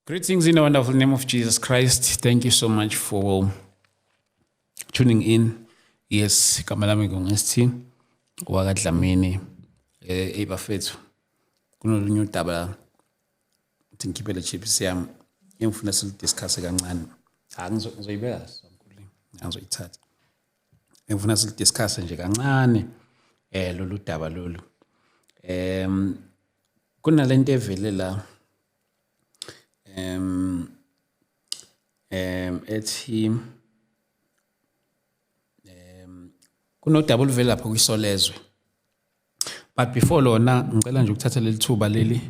Greetings in the wonderful name of Jesus Christ. Thank you so much for tuning in. Yes, kamalami ngongesti wakadlamini ebafethu. Kunolunye udaba thinkipele chips yami engifuna silidiscuss kancane. Ngizoyibeka somkhulu. Ngizoyithatha. Engifuna silidiscuss nje kancane lolu daba lolu. Kunalento evele la ethi kunodaba oluvela lapha kwisolezwe. But before lona ngicela nje ukuthatha leli thuba leli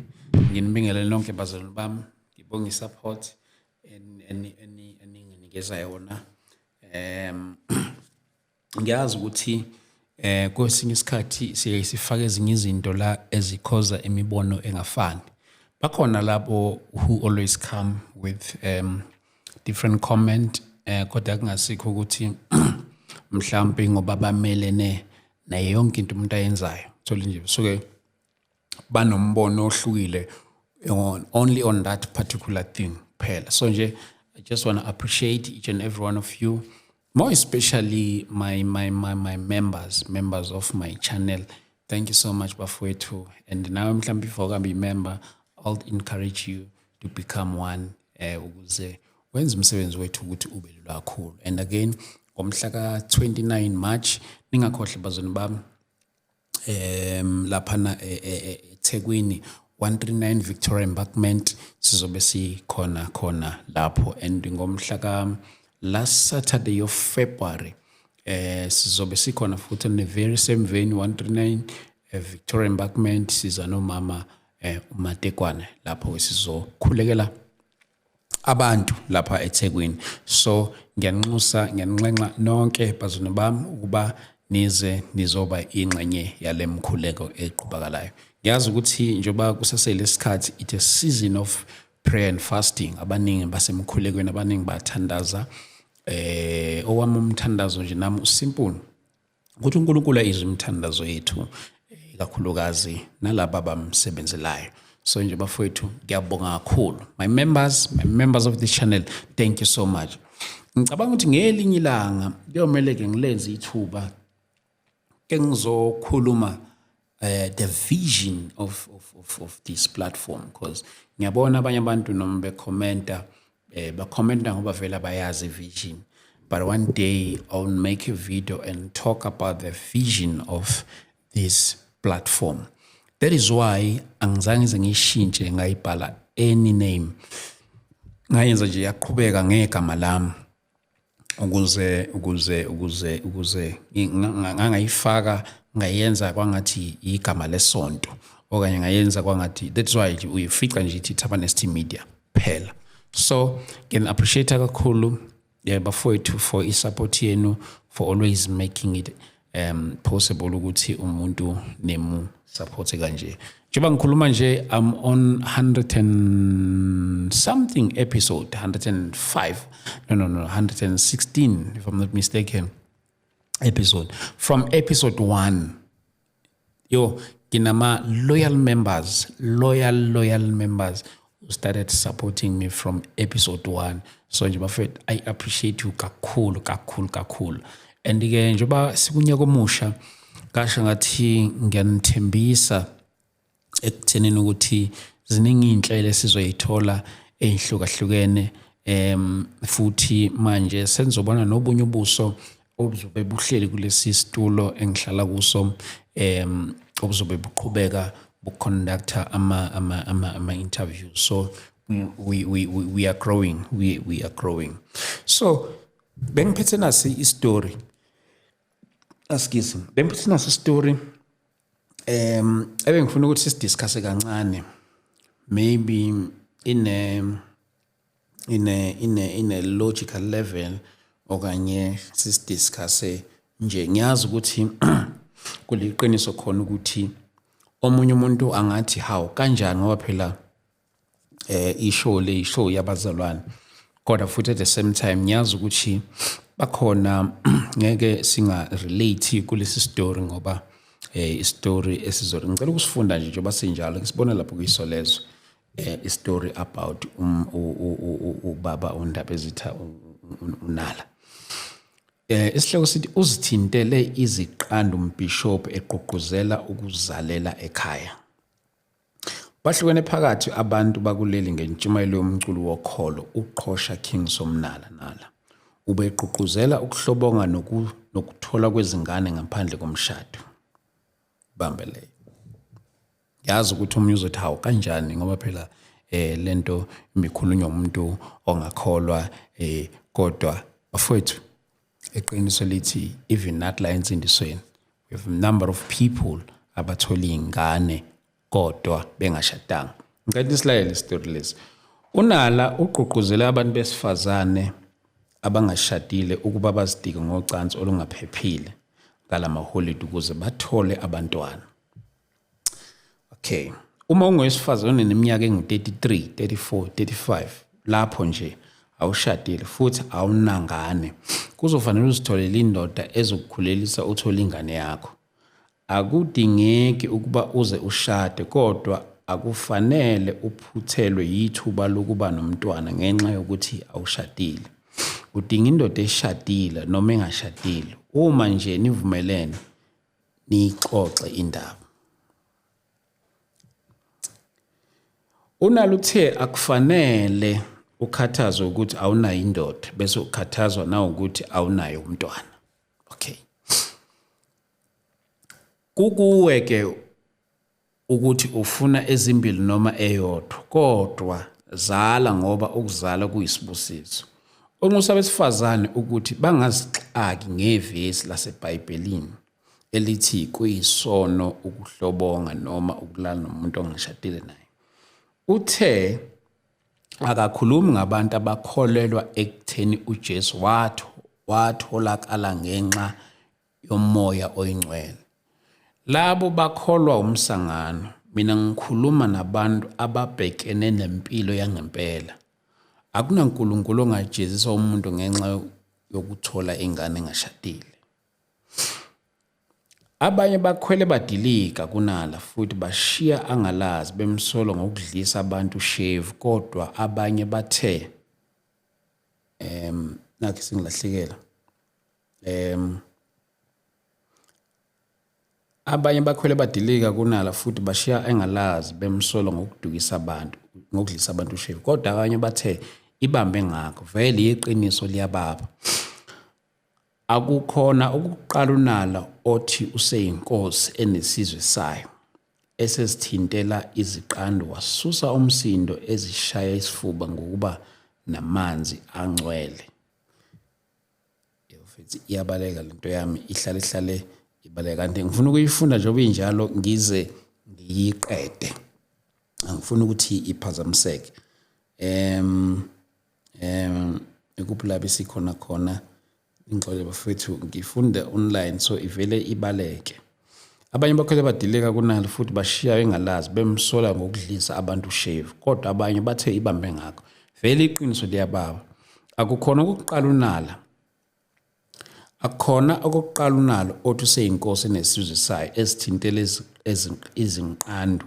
nginibingelele nonke bazalwane bami, ngibonga isupport eninginikeza yona. Ngiyazi ukuthi kwesinye isikhathi sifake ezinye izinto la ezikhoza imibono engafani. Bakhona labo who always come with different comment kodwa kungasikho ukuthi mhlawumbe ngoba bamelene nayo yonke into umuntu ayenzayo. Thola nje suke banombono ohlukile only on that particular thing phela. So nje I just want to appreciate each and every one of you, more especially my members of my channel. Thank you so much bafowethu. And now mhlawumbe before I be member, I'll encourage you to become one ukuze wenze umsebenzi wethu ukuthi ube lula kakhulu. And again ngomhla ka 29 March ningakhohle bazoni bami lapha na eThekwini 139 Victoria Embankment sizobe sikhona lapho. And ngomhla ka last Saturday of February sizobe sikhona futhi in the very same venue 139 Victoria Embankment siza nomama uMatekwane lapho sizokhulekela abantu lapha eThekwini. So ngiyanxenxa nonke bazona bami ukuba nize nizoba ingxenye yalemkhuleko eqhubakalayo. Ngiyazi ukuthi njoba kusasele isikhathi it's a season of prayer and fasting. Abaningi basemkhulekweni, abaningi bathandaza. Owami umthandazo nje nami usimple ukuthi uNkulunkulu ayizwe umthandazo yethu kakhulukazi nalabo bamsebenzelayo. So nje bafowethu ngiyabonga kakhulu. My members of this channel, thank you so much. Ngicabanga ukuthi ngelinye ilanga kuyomele ke ngilenze ithuba ke ngizokhuluma the vision of this platform, because ngiyabona abanye abantu noma becommenta ngoba vele bayazi vision. But one day I'll make a video and talk about the vision of this platform. That is why angizange ngishintshe ngayibhala any name. Ngayenza nje yaqhubeka ngegama lami ukuze ngangayifaka ngayenza kwangathi igama lesonto okanye ngayenza kwangathi. That's why uyifica nje ithi Thabane Media phela. So can appreciate kakhulu bafowethu for i-support yenu, for always making it possible ukuthi umuntu nemu support kanje. Njengoba ngikhuluma nje I'm on 100 and something episode, 105 no 116 if I'm not mistaken episode. From episode 1 kinama loyal members who started supporting me from episode 1. So nje bafethu I appreciate you kakhulu. And again njoba sikunyaka omusha kasha ngathi ngiyanithembisa ekuthenini ukuthi ziningi inhlelo sizoyithola ehlukahlukene futhi manje senizobona nobunye ubuso obuzobe buhleli kulesi situlo engihlala kuso obuzobe buqhubeka buconductor ama interviews. So we are growing, we are growing. So bengiphethe nasi istory. Bengiphethe nasi story ebengifuna ukuthi sidiscuss kancane, maybe in a logical level okanye sidiscuss nje. Ngiyazi ukuthi kuliqiniso khona ukuthi omunye umuntu angathi how kanjani ngoba phela ishow yabazalwane, kodwa futhi at the same time ngiyazi ukuthi bakhona ngeke singa relate kulesi story ngoba istory esizori ngicela ukusifunda nje njengoba sinjalo ngisibona lapho kuyisolezwe story about ubaba uNdabezitha uNala. Isihloko sithi uzithintele iziqanda umbhishophu eqoqozela ukuzalela ekhaya. Bahlukene phakathi abantu bakuleli ngentshumayelo yomculo wokholo uqhosha King Somnala Nala. Ubeqoqozela ukuhlobonga nokuthola kwezingane ngaphandle komshado. Bambele. Yazi ukuthi umuntu uzothi hawu kanjani ngoba phela lento imikhulunywa umuntu ongakholwa kodwa bafowethu eqiniso lithi even not la insindisweni we have a number of people abathola ingane kodwa bengashadanga. Ngicela isilayele story lesi. uNala uqoqozela abantu besifazane abangashadile ukuba bazidike ngocansi olungaphephile ngalama holiday ukuze bathole abantwana. Okay, uma ungowesifazane oneminyaka engu-33, 34, 35 lapho nje awushadile futhi awunangane kuzofanele uzitholele indoda ezokukhulelisa uthole ingane yakho. Akudingeki ukuba uze ushade kodwa akufanele uphuthelwe yithuba lokuba nomntwana ngenxa yokuthi awushadile. Udinga indoda eshadile noma engashadile. Uma nje nivumelene nixoxe indaba. uNala uthe akufanele ukhathazwe ukuthi awunayo indoda bese ukhathazwa na ukuthi awunayo umntwana. Okay. Kukuwe ke ukuthi ufuna ezimbili noma eyodwa kodwa zala ngoba ukuzala kuyisibusiso. Onxusa besifazane ukuthi bangazixaki ngevesi laseBhayibhelini elithi kuyisono ukuhlobonga noma ukulala nomuntu ongashadile naye. Uthe akakhulumi ngabantu abakholelwa ekutheni uJesu watholakala ngenxa yomoya oyingcwele. Labo bakholwa umsangano. Mina ngikhuluma nabantu ababhekene nempilo yangempela. Akunankulunkulu ongajezisa umuntu ngenxa yokuthola ingane engashadile. Abanye bakhwele badilika kuNala futhi bashiya angalazi bemsolo ngokudlisa abantu shave kodwa abanye bathe nakho singilahlekela abanye bakhwele badilika kuNala futhi bashiya engalazi bemsolo ngokudukisa abantu ngokudlisa abantu shave kodwa abanye bathe ibambe ngakho vele iqiniso liyababa. Akukhona ukuqala uNala othi useyinkosi enesizwe sayo esesithintela iziqando wasusa umsindo ezishaya isifuba ngokuba namanzi angcwele. Futhi iyabaleka lento yami ihlale ibaleka kanti ngifuna ukuyifunda njengoba injalo ngize ngiyiqede. Angifuni ukuthi iphazamiseke. Ekuphela besikhona khona ingxolo bafethu ngifunda online so ivele ibaleke. Abanye bakhwele badileka kuNala futhi bashiya engalazi bemsola ngokudlisa abantu shave kodwa abanye bathe ibambe ngakho vele iqiniso liyababa. Akukhona ukuqala uNala othi useyinkosi enesizwe sayo esithintele izinqando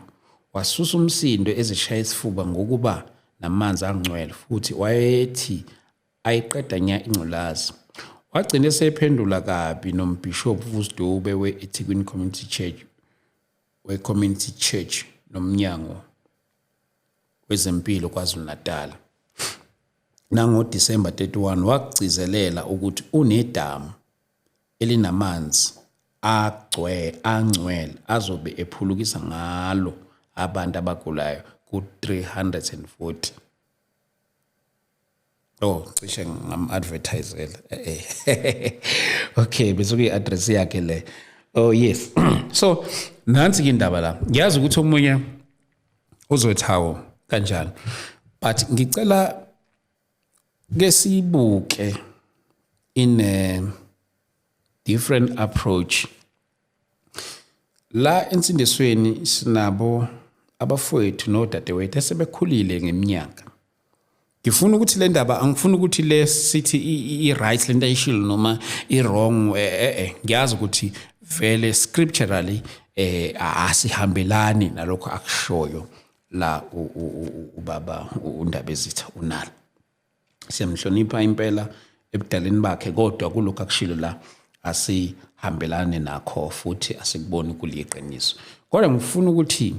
wasusa umsindo ezishaya isifuba ngokuba namanzi angcwele futhi wayethi ayiqeda nya ingculazi. Wagcina esephendula kabi nombhishophu Vusdube we-eThekwini Community Church nomnyango wezempilo KwaZulu-Natal. NgoDisemba 31 wagcizelela ukuthi unedamu elinamanzi angcwele azobe ephulukisa ngalo abantu abagulayo ku-340. Cishe ngam-advertisela. Okay, bese kuyi-address yakhe le. Oh yes. So nansi indaba la. Ngiyazi ukuthi omunye uzothawo kanjani. But ngicela ke sibuke in a different approach. La insindisweni sinabo abafowethu nodadewethu esebekhulile ngeminyaka. Ngifuna ukuthi le ndaba angifuni ukuthi le sithi i-right lento ayishilo noma i-wrong ngiyazi ukuthi vele scripturally asihambelani nalokho akushoyo la ubaba uNdabezitha unalo. Siyamhlonipha impela ebudaleni bakhe, kodwa kulokho akushilo la asihambelane nakho futhi asikuboni kuliqiniso. Kodwa ngifuna ukuthi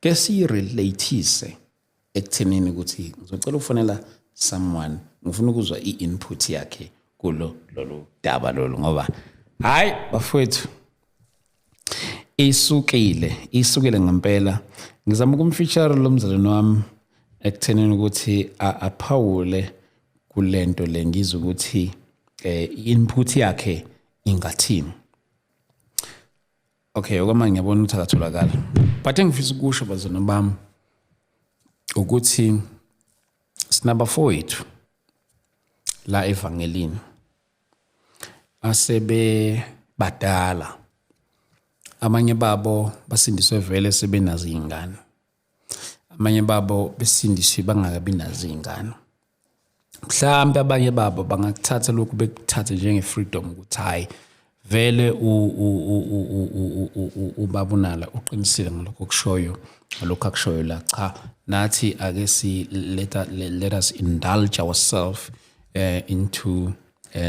ke sirelateise ekuthenini ukuthi ngizocela ufonela someone, ngifuna ukuzwa i-input yakhe lolu daba lolu, ngoba hayi bafowethu isukile ngempela. Ngizama ukumfeature lo mzalwane wami ekuthenini ukuthi aphawule kulento le, ngizwe ukuthi input yakhe ingathini. Okay, okwamanje ngiyabona ukuthi akatholakala, but engifisa ukusho bazana bami ukuthi sinabafowethu la evangelini asebe badala, abanye babo basindiswe vele sebenazo izingane, abanye babo besindiswe bangakabi nazo izingane. Mhlawumbe abanye babo bangakuthatha lokhu bekuthathe njenge freedom ukuthi hayi vele ubaba uNala uqinisile ngalokho okushoyo, ngalokho akushoyo la. Cha, nathi ake let us indulge ourselves into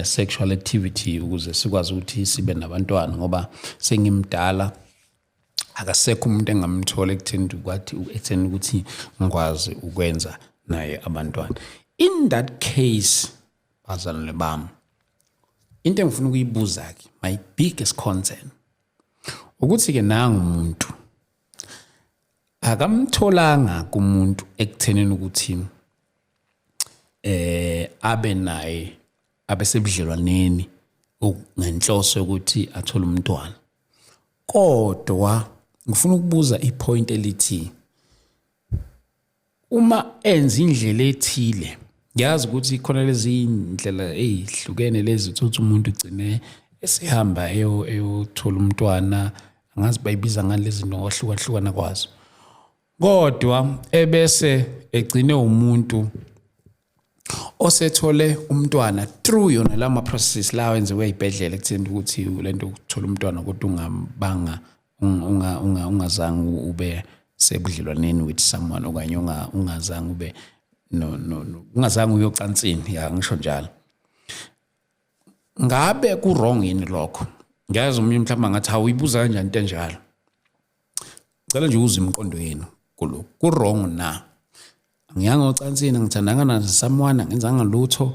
sexual activity ukuze sikwazi ukuthi sibe nabantwana, ngoba sengimdala akasekho umuntu engamthola ekutheni ukuthi ngikwazi ukwenza naye abantwana. In that case, bazalwane bami, into engifuna ukuyibuza ke, my biggest concern ukuthi ke nangu umuntu akamtholanga kumuntu ekuthenini ukuthi abe naye abesebudlelwaneni ngenhloso ukuthi athole umntwana. Kodwa ngifuna ukubuza ipoint elithi uma enza indlela ethile, ngiyazi ukuthi khona lezi indlela ezihlukene lezi ukuthi umuntu ugcine esehamba eyothola umntwana, angazi bayibiza ngalezi zinto ngohlukahlukana kwazo, kodwa ebese egcine umuntu osethole umntwana through yona lama process la wenziwe ezibhedlela ekutheni ukuthi lento ukuthola umntwana kodwa ungabanga ungazange ube sebudlelwaneni with someone, okanye ungazange ube ungazange uyocansini, ya ngisho njalo. Ngabe ku wrong yini lokho? Ngiyazi umuntu mhlawumbe ngathi awuyibuza kanjani into enjalo. Ngicela nje uzwe imiqondo yenu kuloko. Ku wrong na? Ngiyanga ocansini, ngithandanga na someone, ngenzanga lutho.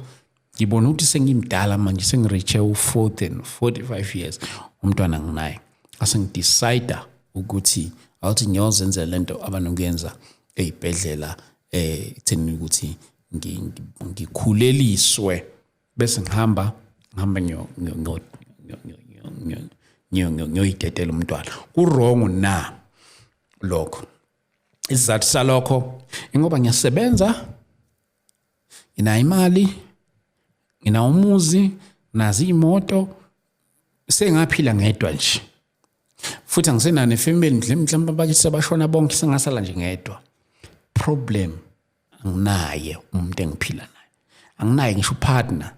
Ngibona ukuthi sengimdala manje, sengireache u40 and 45 years, umntwana nginaye. Asengidecide ukuthi awuthi ngiyozenzela lento abanokuyenza ezibhedlela ekutheni ukuthi ngikhuleliswe bese ngihamba ngiyoyidedela umntwana. Ku wrong na lokho? Isizathu salokho ingoba ngiyasebenza, ngina imali, ngina umuzi, nazi imoto, sengaphila ngedwa nje, futhi angisena nefamily mhlawumbe abakithi sebashona bonke, sengasala nje ngedwa. Problem anginaye umuntu engiphila naye, anginaye ngisho partner.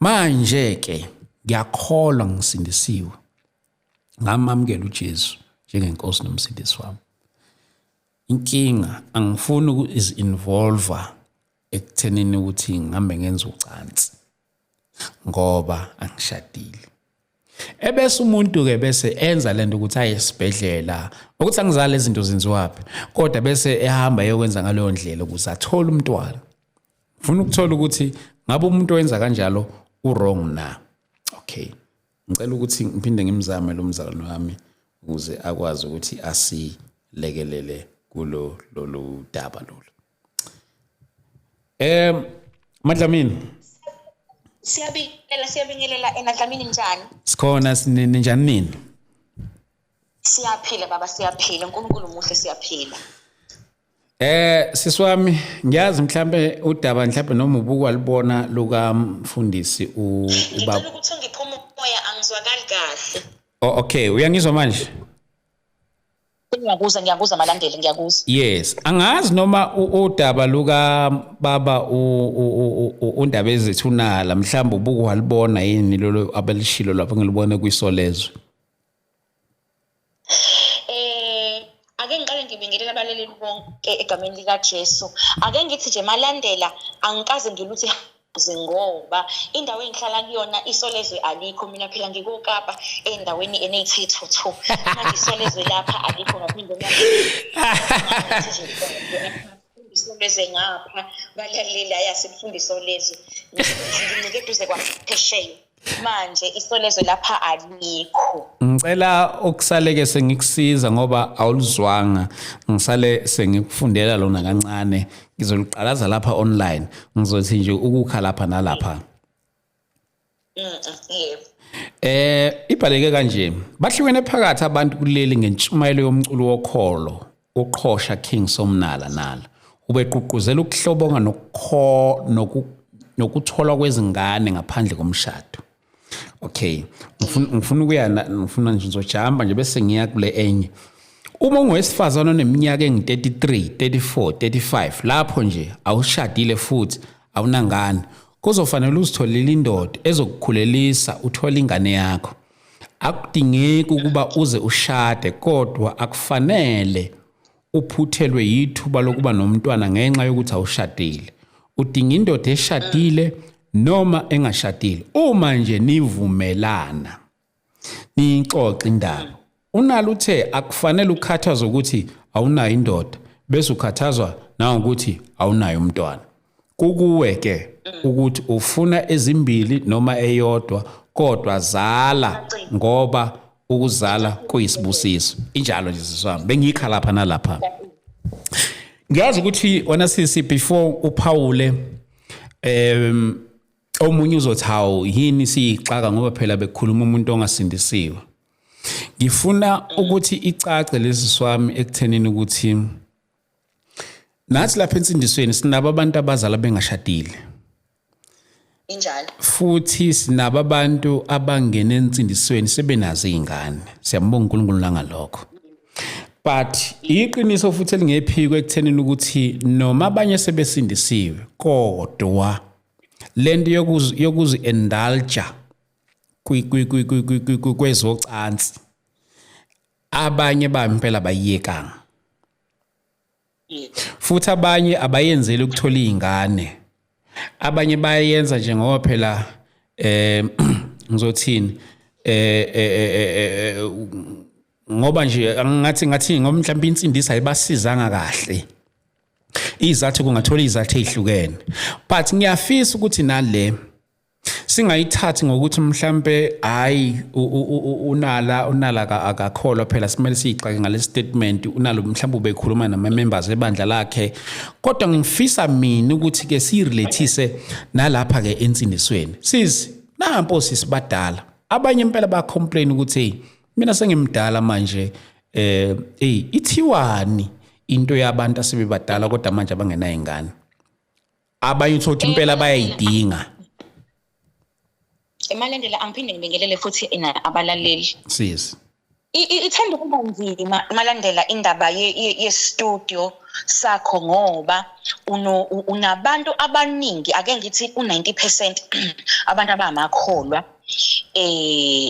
Manje ke ngiyakholwa ngisindisiwe, ngamamukela uJesu njengenkosi nomsindisi wami. Inkinga angifuni uku-involve ekuthenini ukuthi ngihambe ngenza ucansi ngoba angishadile. Ebese umuntu ke bese enza lento ukuthi aye esibhedlela ukuthi angizali izinto zenziwaphi, kodwa bese ehamba eyokwenza ngaleyo ndlela ukuze athole umntwana. Ngifuna ukuthola ukuthi ngabe umuntu owenza kanjalo u-wrong na? Okay, ngicela ukuthi ngiphinde ngimzame lo mzalwane wami ukuze akwazi ukuthi asilekelele lolu daba lolu. Madlamini, siyabingelela eNadlamini njani? Sikhona ninjani nini? Siyaphila baba, siyaphila, uNkulunkulu muhle, siyaphila. Siswami, ngiyazi mhlambe udaba mhlambe noma ubukwalibona luka mfundisi ubaba. Ngicela ukuthi ngiphuma umoya, angizwakali kahle. Oh, okay, uyangizwa manje? Ngiyakuzwa malandela, ngiyakuzwa. Yes, angazi noma udaba luka baba uNdabezitha uNala mhlawumbe ubukwalibona yini lolo abelishilo lapho ngilibone kwisolezwe. Ake ngiqale ngibingelela abalaleli bonke egameni lika Jesu. Ake ngithi nje Malandela angikaze ngiluthi ngoba indawo engihlala kuyona isolezwe alikho. Mina phela ngikokapa endaweni eneyithithu. Manje isolezwe lapha alikho ngaphinde isolezwe ngapha balaleli ayasifundisa lezwe. Nginike eduze kwaphesheya. Manje isolezwe lapha alikho. Ngicela ukusaleke sengikusiza ngoba awuluzwanga. Ngisale sengikufundela lona kancane. Ngizoliqalaza lapha online. Ngizothi nje ukukha lapha nalapha. Yebo. Ibhaleke kanje. Bahlukene phakathi abantu kuleli ngentshumayelo yomculo wokholo, uqhosha King Somnala nala. Ubeququzela ukuhlobonga nokutholwa kwezingane ngaphandle komshado. Okay, ngifuna nje ngizojamba nje bese ngiya kule enye. Uma ungowesifazana oneminyaka engu-33, 34, 35 lapho nje awushadile futhi awunangane, kuzofanele uzitholele indoda ezokukhulelisa uthole ingane yakho. Akudingeki ukuba uze ushade, kodwa akufanele uphuthelwe yithuba lokuba nomntwana ngenxa yokuthi awushadile. Udinga indoda eshadile noma engashadile. Uma nje nivumelana nixoxe indaba, unalo uthe akufanele ukhathazwe ukuthi awunayo indoda bese ukhathazwa na ukuthi awunayo umntwana. Kukuwe ke ukuthi ufuna ezimbili noma eyodwa, kodwa zala ngoba ukuzala kuyisibusiso. Injalo nje siswami bengikha lapha nalapha. Ngiyazi ukuthi wena sisi before uPaule omunye uzothi hawu yini siyixaka ngoba phela bekhuluma umuntu ongasindisiwe. Ngifuna ukuthi icace lesi swami ekuthenini ukuthi nathi lapha ensindisweni sinabo abantu abazala bengashadile. Injalo. Futhi sinabo abantu abangena ensindisweni sebenazo izingane. Siyambonga uNkulunkulu langalokho. But iqiniso futhi elingephiko ekuthenini ukuthi noma abanye sebesindisiwe kodwa lento yokuzi indulge kwezocansi abanye bampela bayiyekanga. Futhi abanye abayenzeli ukuthola izingane. Abanye bayenza nje ngoba phela ngizothini ngoba nje ngathi ngoba mhlawumbe insindisa ayibasizanga kahle. Izathu kungathola izathu ezihlukene. But ngiyafisa ukuthi nale singayithathi ngokuthi mhlambe hayi unala akakholwa phela simele siyixake ngale statement unalo mhlambe ubekhuluma nama members ebandla lakhe, kodwa ngifisa mina ukuthi ke sirelateise nalapha ke ensindisweni. Sizi nampo sisibadala abanye impela ba complain ukuthi hey mina sengimdala manje ithiwani into yabantu asebebadala kodwa manje abangenayo ingane. Abanye uthothi impela bayayidinga. Malandela angiphinde ngibingelele futhi abalaleli. Sisi. Ithanda ukuba nzima Malandela indaba ye-studio sakho ngoba unabantu abaningi ake ngithi u90% abantu abamakholwa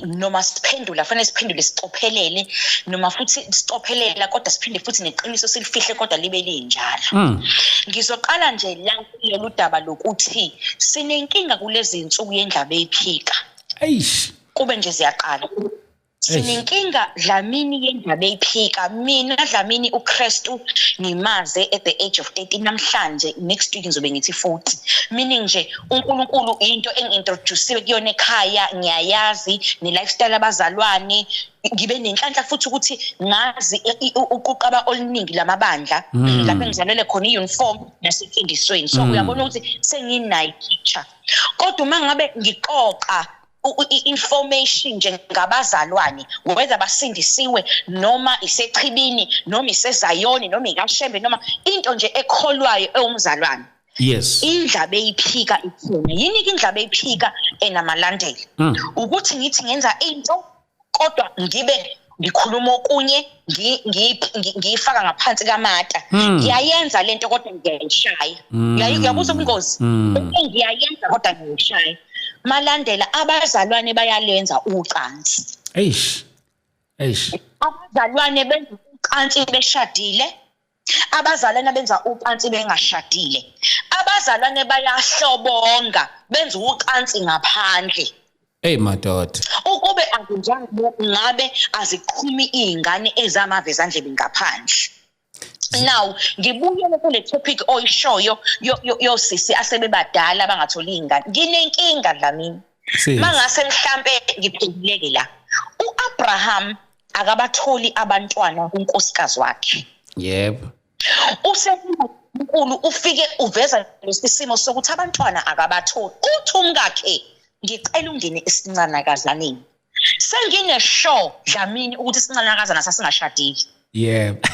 noma siphendula fanele siphendule sicophelele noma futhi sicophelela kodwa siphinde futhi neqiniso silifihle kodwa libe linjalo. Ngizoqala nje la kulolu daba lokuthi sinenkinga kulezi insuku yendaba eyiphika. Eish Kube nje siyaqala. Sinenkinga Dlamini yendaba eyiphika. Mina Dlamini uKristu ngimaze at the age of 18 namhlanje, next week ngizobe ngithi 40. Meaning nje uNkulunkulu into engintroducewe kuyona ekhaya ngiyayazi, ne lifestyle abazalwane, ngibe nenhlanhla futhi ukuthi ngazi uqoqaba oluningi lamabandla lapho engizalele khona iuniform nasefundisweni. So uyabona ukuthi senginayo picture. Kodwa uma ngabe ngiqoqa information nje ngabazalwane whether basindisiwe noma isechibini noma isezayoni noma ikashembe noma into nje ekholwayo ewumzalwane. Yes. Indaba eyiphika ikhona. Yini indaba eyiphika enamalandeli? Ukuthi ngithi ngenza into kodwa ngikhuluma okunye ngiyifaka ngaphansi kamata. Ngiyayenza lento kodwa ngiyayishaya. Uyabuza ubungozi. Ngiyayenza kodwa ngiyishaya. Malandela abazalwane bayalenza ucansi. Eish. Abazalwane benza ucansi beshadile, abazalwane benza ucansi bengashadile, abazalwane bayahlobonga benza ucansi ngaphandle. Hey madoda. Ukube akunjalo ngabe aziqhumi izingane ezamave zandle ngaphandle. Now ngibuyele kule topic oyishoyo yosisi asebebadala bangatholi izingane. Nginenkinga Dlamini. Mangase mhlambe ngiphenduleke la. uAbraham akabatholi abantwana kunkosikazi wakhe. Yebo. Usenkulu ufike uveza lesisimo sokuthi abantwana akabatholi. Uthi umkakhe ngicela ungene esincanakazaneni. Sengine show Dlamini ukuthi isincanakazana sasingashadile. Yebo.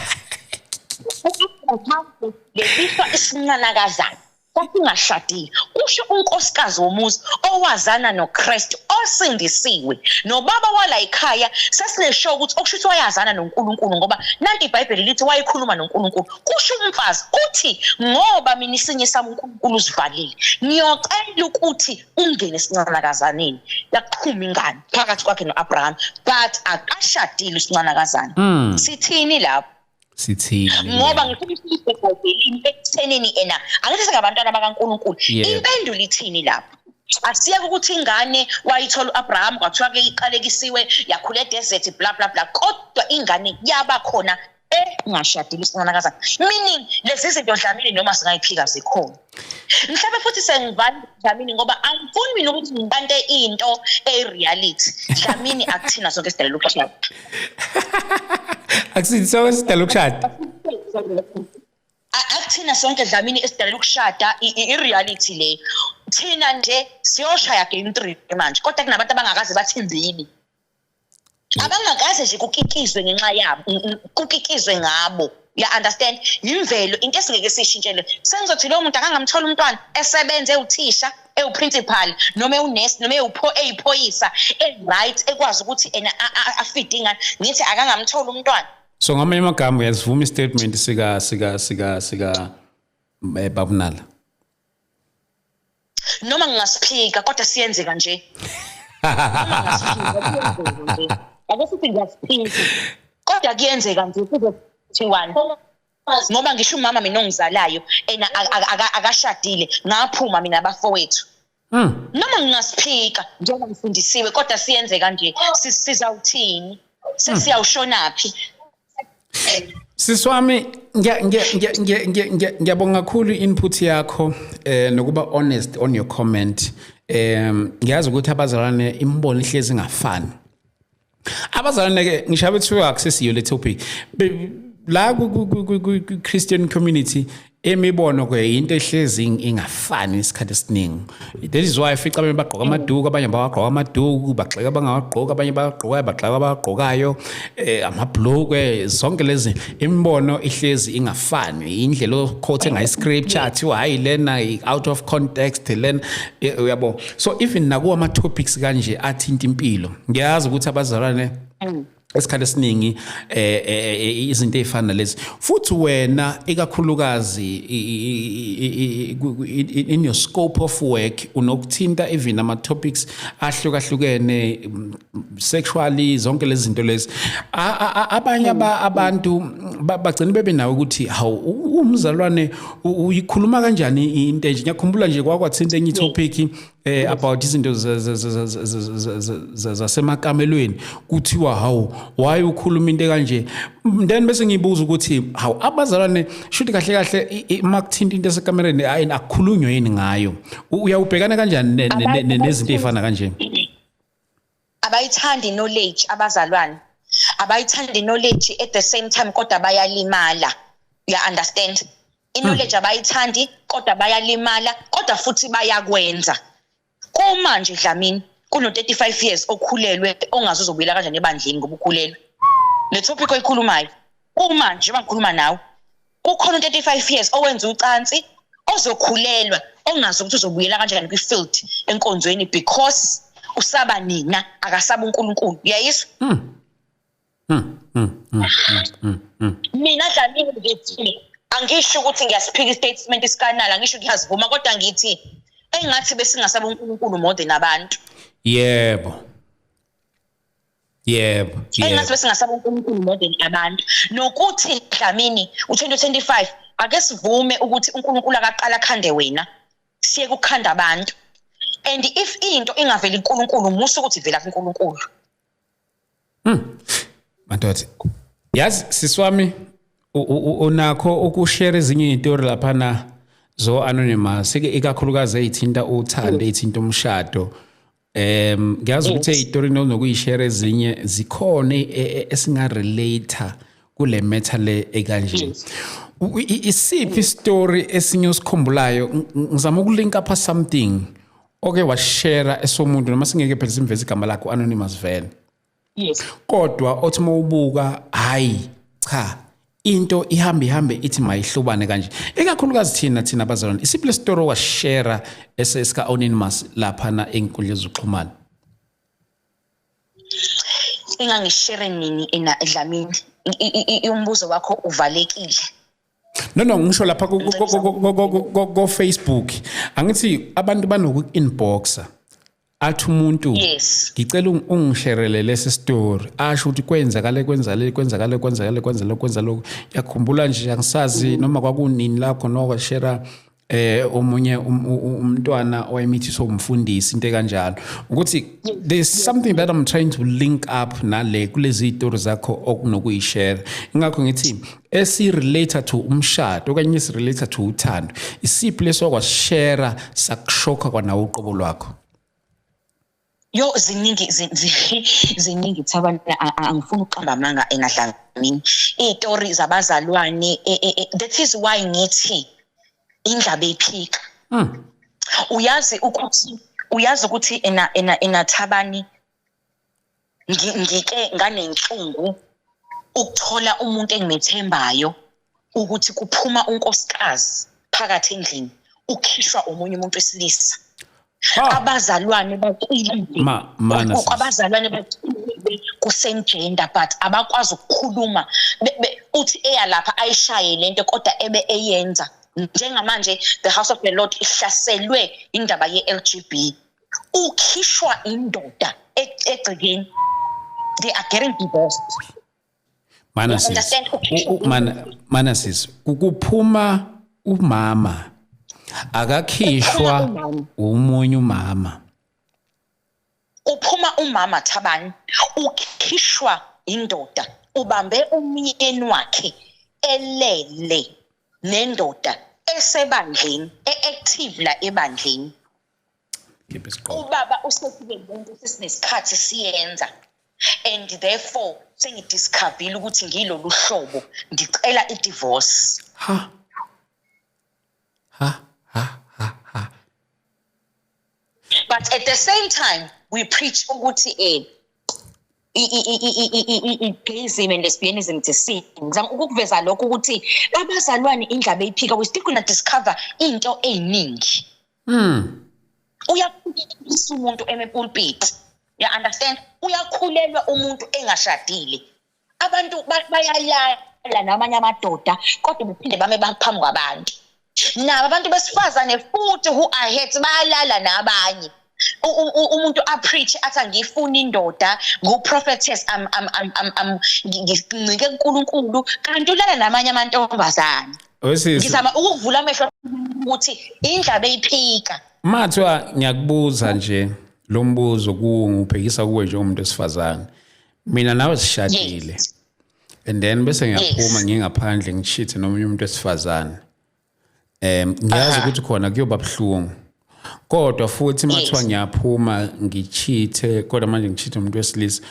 Lesiswa isincanakazana sasingashadile. Kusho unkosikazi womuzi owazana noKristu osindisiwe. Nobaba wala ekhaya sesineshow ukuthi okushuthi wayazana noNkulunkulu ngoba nanti iBhayibheli lithi wayikhuluma noNkulunkulu. Kusho umfazi uthi ngoba mina isinye sami uNkulunkulu usivalile. Ngiyocela ukuthi ungene esincanakazaneni. Yaqhuma ingane phakathi kwakhe noAbraham but akashadile usincanakazana. Sithini lapho? Sithini Ngoba ngifuna iBhayibheli ekuthenini ena angithi singabantwana bakaNkulunkulu. Impendulo ithini lapho? Asiyeke ukuthi ingane wayithola uAbraham kwathiwa ke iqalekisiwe yakhula edesert bla bla bla kodwa ingane yaba khona engashadile isincanakazana. Meaning lezi zinto Dlamini noma singayiphika zikhona. Mhlawumbe futhi sengivana Dlamini ngoba angifuni mina ukuthi ngibante into ereality. Dlamini akuthina sonke sidalela ukushada. Akusithi sonke sidalela ukushada. Akuthina sonke Dlamini esidalela ukushada ireality le. Thina nje siyoshaya game 3 manje kodwa kunabantu abangakaze bathembile. Abangakaze nje kukikizwe ngenxa yabo, kukikizwe ngabo. You understand? Imvelo into esingeke sishintshele. Sengizothi lo muntu akangamthola umntwana esebenze uthisha, principal, noma unurse, noma eyiphoyisa, right ekwazi ukuthi ena afeed ingane, ngithi akangamthola umntwana. So ngamanye amagama uyasivuma istatement sika Babunala. Noma ngingasiphika kodwa siyenzeka nje. Ake sithi ngiyasiphika kodwa kuyenzeka nje kuzothi one ngoba ngisho umama mina ongizalayo ena akashadile ngaphuma mina abafowethu. Noma ngingasiphika njengoba ngifundisiwe kodwa siyenzeka nje sizawuthini sesiyawushonaphi. Siswami ngiyabonga kakhulu input yakho nokuba honest on your comment. Ngiyazi ukuthi abazalwane imbono ihlezi ingafani. Abazalwane ke ngisho bethiwa akusesiyo le topic la ku Christian community emibono ke into ehlezi ingafani isikhathi esiningi. That is why ifica abanye bagqoka amaduku abanye bawagqoka amaduku bagxeka abangawagqoka abanye bagqoka bagxeka abagqokayo amabhlokwe zonke lezi imibono ihlezi ingafani indlela oquote ngayi-scripture athi hayi lena out of context lena uyabo. So even nakuwa ama topics kanje athinta impilo ngiyazi ukuthi abazalwane esikhathi esiningi izinto ezifana lezi futhi wena ikakhulukazi in your scope of work unokuthinta even ama topics ahlukahlukene sexually zonke lezi zinto lezi abanye abantu bagcina bebe nawe ukuthi hawu umzalwane uyikhuluma kanjani into nje ngiyakhumbula nje kwakwathinta enye topic about izinto zasemakamelweni kuthiwa hawu why ukhuluma into kanje then bese ngibuza ukuthi hawu abazalwane shothi kahle kahle makuthinta into esekamereni hayi akukhulunywe yini ngayo uyawubhekana kanjani nezinto ezifana kanje? Abayithandi knowledge abazalwane abayithandi knowledge at the same time kodwa bayalimala. You understand? Knowledge abayithandi kodwa bayalimala kodwa futhi bayakwenza. Kumanje Dlamini kuno 35 years okhulelwe ongazi uzobuyela kanjani ebandleni ngoba ukhulelwe. Le topic oyikhulumayo kumanje bangikhuluma nawe kukhona 35 years owenza ucansi ozokhulelwa ongazi ukuthi uzobuyela kanjani kwifield enkonzweni because usaba nina akasaba uNkulunkulu. Uyayizwa? Mina Dlamini ngithi angisho ukuthi ngiyasiphika istatement isikanala ngisho ngiyazivuma kodwa ngithi engathi besingasaba uNkulunkulu more than abantu. Yebo. Yebo. Engathi bese ngasaba uNkulunkulu more than abantu. Nokuthi Dlamini u2025 ake sivume ukuthi uNkulunkulu akaqala khande wena. Siye kukhanda abantu. And if into ingaveli uNkulunkulu musu ukuthi ivela kuNkulunkulu. Mantothi. Yazi siswami unakho ukushare ezinye izitori lapha na zo anonymous ikakhulukazi ezithinta uthando ezithinta umshado. Ngiyazi ukuthi izitori nokuyishare ezinye zikhona esinga relate kule matter le ekanje. Isiphi story esinye usikhumbulayo ngizama ukulink up something okay washare esomuntu noma singeke phela simveze igama lakho anonymous vele. Yes. Kodwa othi mawubuka hayi cha into ihambe ithi mayihlubane kanje ekakhulukazi thina abazalwane isiphi story washare esesika anonymous lapha na enkundleni zokuxhumana. Ingangishare nini Dlamini umbuzo wakho uvalekile. No ngisho lapha ko Facebook angithi abantu banoku inboxa athi umuntu ngicela ungisharele lesi story asho ukuthi kwenza lokho yakhumbula nje angisazi noma kwakunini lakho nokwa share omunye umntwana oyemithi somfundisi into kanjalo ukuthi there's something that I'm trying to link up nale kulezi izitori zakho okunokuyishare ingakho ngithi esi relate to umshado okanye esi relate to uthando isiphi leso kwashare sakushoka kwanawo uqobo lwakho. Yo ziningi thabana angifuni uqamba amanga eNadlamini izitori zabazalwane that is why ngithi indaba ephika. Uyazi ukuthi eNathabani ngike nganenhlungu ukuthola umuntu engimethembayo ukuthi kuphuma unkosikazi phakathi endlini ukhishwa umunye umuntu wesilisa. Abazalwane baqilile abazalwane baqilile ku same gender but abakwazi ukukhuluma uthi eyalapha ayishaye lento kodwa ebe eyenza njengamanje the house of the Lord ihlaselwe indaba ye-LGB ukhishwa indoda egcikeni they are getting divorced. Manasis ukuphuma umama akakhishwa umunye umama. Uphuma umama Thabani ukhishwa indoda ubambe umyeni wakhe elele nendoda esebandleni eactive la ebandleni. Ubaba usefike umuntu sesinesikhathi siyenza and therefore sengidiscoverile ukuthi ngilolu hlobo ngicela idivorce. But at the same time we preach ukuthi gayism and lesbianism thisini ngizama ukuveza lokho ukuthi abazalwane indaba eyiphika we still gonna discover into eyiningi. Uyakhulisa umuntu epulpit you understand uyakhulelwa umuntu engashadile abantu bayalala namanye amadoda kodwa bephinde bame baphambi kwabantu nabo abantu besifazane futhi who are hate bayalala nabanye. Umuntu apreach athi angifuni indoda nguprophetess ngincike kuNkulunkulu kanti ulala namanye amantombazana. Ngizama ukuvula amehlo ukuthi indaba eyiphika. Mathwa ngiyakubuza nje lo mbuzo ngubhekisa kuwe nje umuntu esifazane. Mina nawe sishadile. And then bese ngiyaphuma ngingaphandle ngishithe nomunye umuntu esifazane. Ngiyazi ukuthi khona kuyoba buhlungu. Kodwa futhi mathwa ngiyaphuma ngichithe kodwa manje ngichithe umuntu wesilisa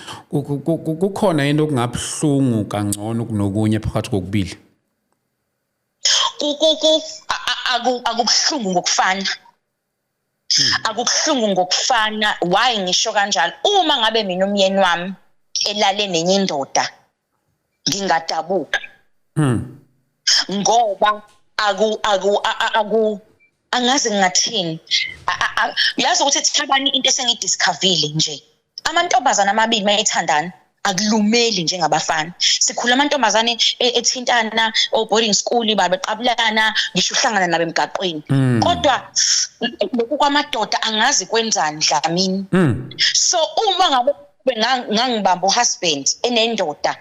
kukhona into okungabhlungu kangcono kunokunye phakathi kokubili. Akubuhlungu ngokufana. Akubuhlungu ngokufana. Why ngisho kanjalo? Uma ngabe mina umyeni wami elale nenye indoda ngingadabuka. Ngoba angazi ngathini. Uyazi ukuthi Thabani into esengidiscoverile nje. Amantombazana amabili mayithandana akulumeli njengabafana. Sikhula amantombazane ethintana o boarding school babeqabulana ngisho uhlangana nabe emgaqweni. Kodwa lokhu kwamadoda angazi kwenzani Dlamini. So uma ngabe ngangibamba uhusband enendoda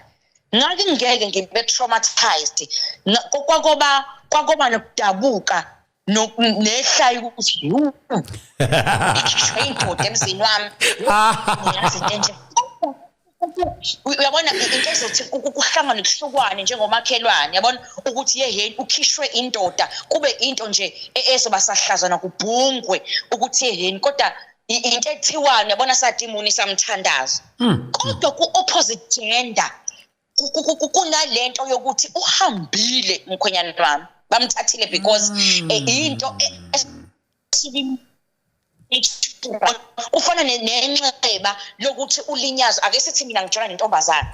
ngake ngeke ngibe traumatized kwakuba nokudabuka nehlayo ukuthi indoda emzini wami ngiyazi nje uyabona into ezothi ukuhlangana nokuhlukwane njengomakhelwane yabona ukuthi yeheni ukhishwe indoda kube into nje ezoba sahlazana kubhungwe ukuthi yeheni kodwa into ethiwani yabona sadimuni samthandazo kodwa ku-opposite gender kunalento yokuthi uhambile mkhwenyana wami bamthathile because into ufana nenxeba lokuthi ulinyazo ake sithi mina ngijona nentombazane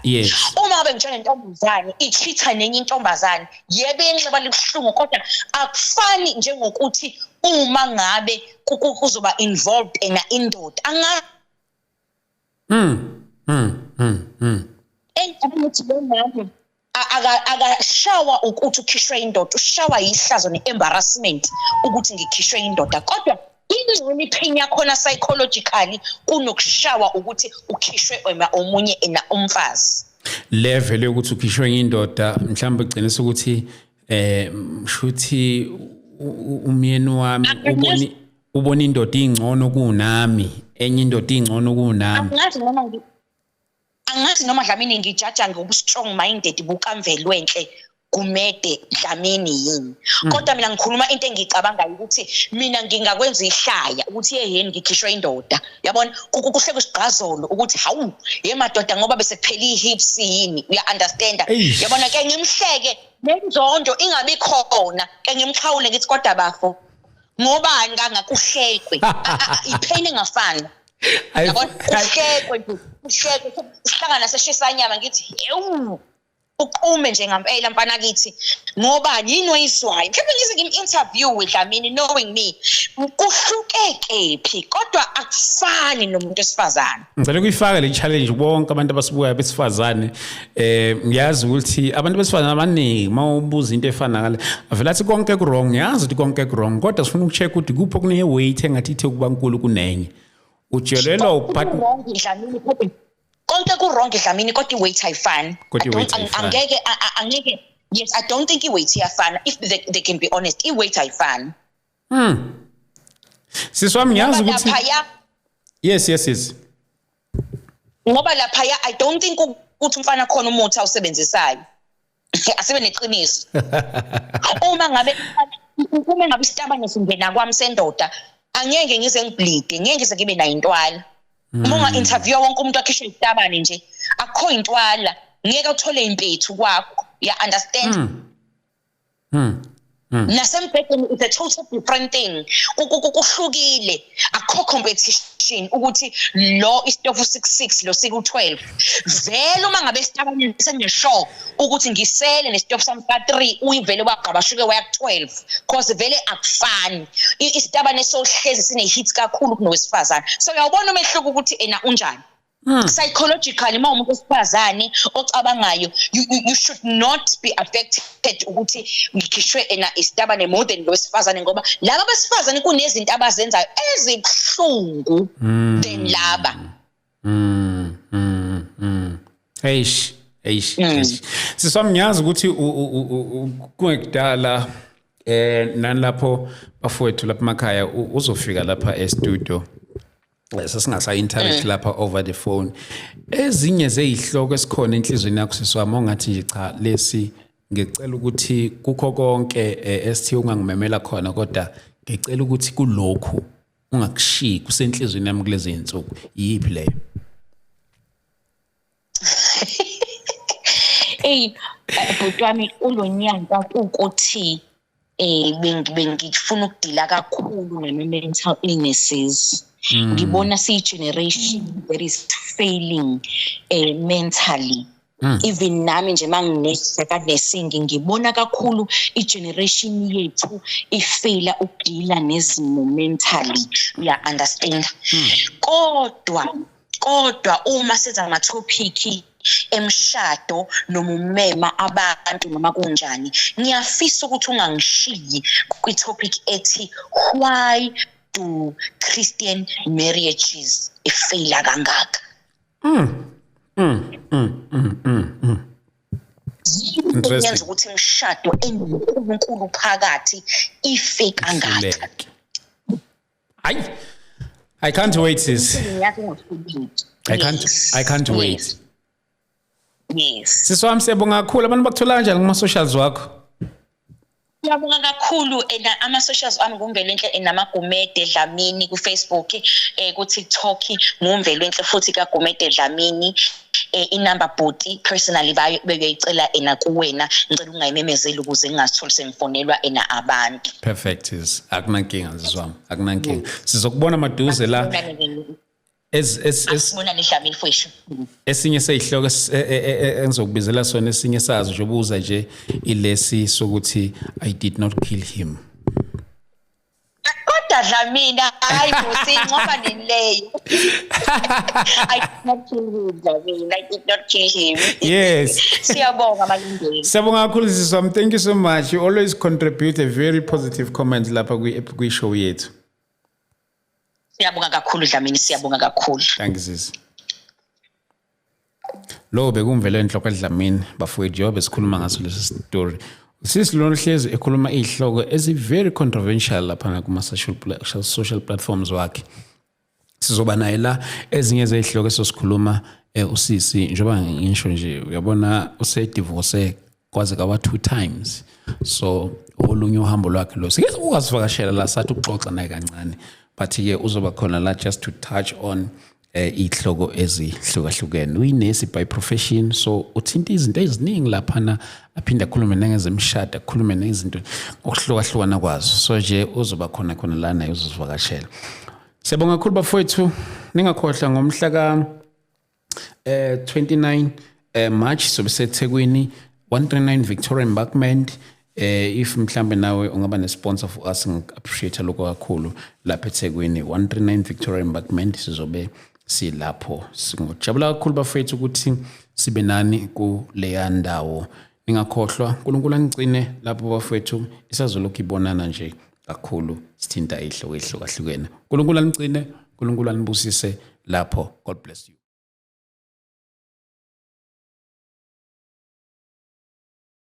uma ngabe ngijona nentombazane ichitha nenye intombazane yebe inxeba libuhlungu kodwa akufani njengokuthi uma ngabe kuzoba involved ena indoda ukuthi bonke akashawa ukuthi ukhishwe indoda ushawa yihlazo ne-embarrassment ukuthi ngikhishwe indoda kodwa ingcono iphenya khona psychologically kunokushawa ukuthi ukhishwe omunye ena umfazi level yokuthi ukhishwe indoda mhlawumbe ugcinisa ukuthi mshuthi umyeni wami ubona indoda ingcono kunami enye indoda ingcono kunami angathi noma Dlamini ngijaja ngobustrong minded bukamvelwenhle kumede Dlamini yini kodwa mina ngikhuluma into engicabangayo ukuthi mina ngingakwenza ihlaya ukuthi yeheni ngikhishwe indoda yabona kuhleke isigqazolo ukuthi hawu yemadoda ngoba bese kuphela ihips yini uya understand yabona ke ngimhleke nenzondo ingabi khona ke ngimxhawule ngithi kodwa bafo ngobani kangakuhlekwe ipain engafana yabona uhlekwe sihlangana seshisa inyama ngithi hewu uqume nje ngempela mfana kithi ngobani yini oyiswayo mhlawumbe ngize interview with Dlamini knowing me kuhlukeke phi kodwa akufani nomuntu esifazane ngicela ukuyifaka le challenge bonke abantu abasibukayo besifazane ngiyazi ukuthi abantu besifazane abaningi mawubuza into efana ngale avela athi konke ku wrong ngiyazi ukuthi konke ku wrong kodwa sifuna ukucheck ukuthi kupho kune weight engathi ithe kuba nkulu kunenye ujelelwa uphathi konke ku wrong Dlamini kodwa iweight ayifani angeke yes I don't think iweight iyafana if they can be honest iweight ayifani siswami ngiyazi ukuthi yes ngoba lapha I don't think ukuthi umfana khona umuthi awusebenzisayo asibe neqiniso uma ngabe isitabane singena kwami sendoda angeke ngize ngibleed ngeke ngize ngibe nayo intwala uma interview wonke umuntu akhishwe isitabane nje akho intwala ngeke uthole impethu kwakho ya understand nasembhedeni it's a total different thing kuhlukile akho competition ukuthi lo istofu 66 lo siku 12 vele uma ngabe isitabane seneshow ukuthi ngisele nestofu sami ka3 uyivele wagqabashuke waya ku12 because vele akufani isitabane sohlezi sine hits kakhulu kunowesifazana so uyabona umehluko ukuthi ena unjani psychologically uma umuntu wesifazane ocabangayo you should not be affected ukuthi ngikhishwe ena isitabane more than lo wesifazane ngoba laba besifazane kunezinto abazenzayo ezibuhlungu than laba eish siswamnyazi ukuthi kungekudala nalapho bafowethu lapha emakhaya uzofika lapha e-studio sesingasa interact lapha over the phone ezinye zezihloko esikhona enhlizweni yakho siswami ongathi nje cha lesi ngicela ukuthi kukho konke esithi ungangimemela khona kodwa ngicela ukuthi kulokhu ungakushiyi kusenhlizweni yami kulezi insuku yipi leyo bhuti wami ulonyaka ukuthi bengifuna ukudila kakhulu nge-mental illnesses ngibona siyi-generation that is failing mentally even nami nje manginesingi ngibona kakhulu i-generation yethu ifaila ukudila nezimo mentally uya understand kodwa uma senza ama-topic emshado noma umema abantu noma kunjani ngiyafisa ukuthi ungangishiyi kwi-topic ethi why do Christian marriages fail kangaka Yenza ukuthi imishado enuNkulunkulu phakathi ife kangaka. Hayi, I can't wait, sis. I can't wait. Yes. Siswami siyabonga kakhulu. Abantu bakuthola kanjani kuma socials wakho? Ngiyabonga kakhulu ama socials ami nguMvelenhle enamagumede Dlamini ku Facebook, ku TikTok nguMvelenhle futhi kaGumede Dlamini. Inamba bhuti personally beyicela kuwena ngicela ungayimemezeli ukuze ngingazitholi sengifonelwa abantu. Perfect is. Akunankinga siswami. Akunankinga. Sizokubona maduze la. Asibona Dlamini mfowethu. Esinye seyihloko engizokubizela sona esinye sazo nje ubuza nje ilesi sokuthi I did not kill him. Kodwa Dlamini hayi musi ngoba nileyo. I did not kill him Dlamini. I did not kill him. Yes. Siyabonga malungelo. Siyabonga kakhulu siswami. Thank you so much. You always contribute a very positive comment lapha kwi show yethu. Siyabonga kakhulu Dlamini, siyabonga kakhulu. Thank you sis. Lo bekumvelenhle kwaDlamini bafowethu Job esikhuluma ngaso lesi story. Sis lona hlezi ekhuluma izihloko ezi very controversial lapha kuma social platforms wakhe. Sizoba naye la ezinye zezihloko esosikhuluma usisi njoba ngisho nje uyabona usedivorce kwaze kawa 2 times. So olunye uhambo lwakhe lo sike ukasivakashela la sathi uxoxa naye kancane. But ke uzoba khona la just to touch on ihloko ezihlukahlukene. Uyinesi by profession, so uthinta izinto eziningi laphana aphinda akhulume nangezemshado, akhulume nezinto okuhlukahlukana kwazo. So nje uzoba khona la naye uzosivakashela. Siyabonga kakhulu bafowethu, ningakhohlwa ngomhla ka 29 March sobe seThekwini 139 Victoria Embankment. If mhlambe nawe ungaba ne-sponsor for us, ngi-appreciate lokho kakhulu lapha eThekwini 139 Victoria Embankment sizobe silapho. Singojabula kakhulu bafethu ukuthi sibe nani kuleya ndawo. Ningakhohlwa uNkulunkulu angcine lapho bafethu isazolokhu ibonana nje kakhulu sithinta ihloko ehlukahlukene. uNkulunkulu angcine, uNkulunkulu anibusise lapho. God bless you.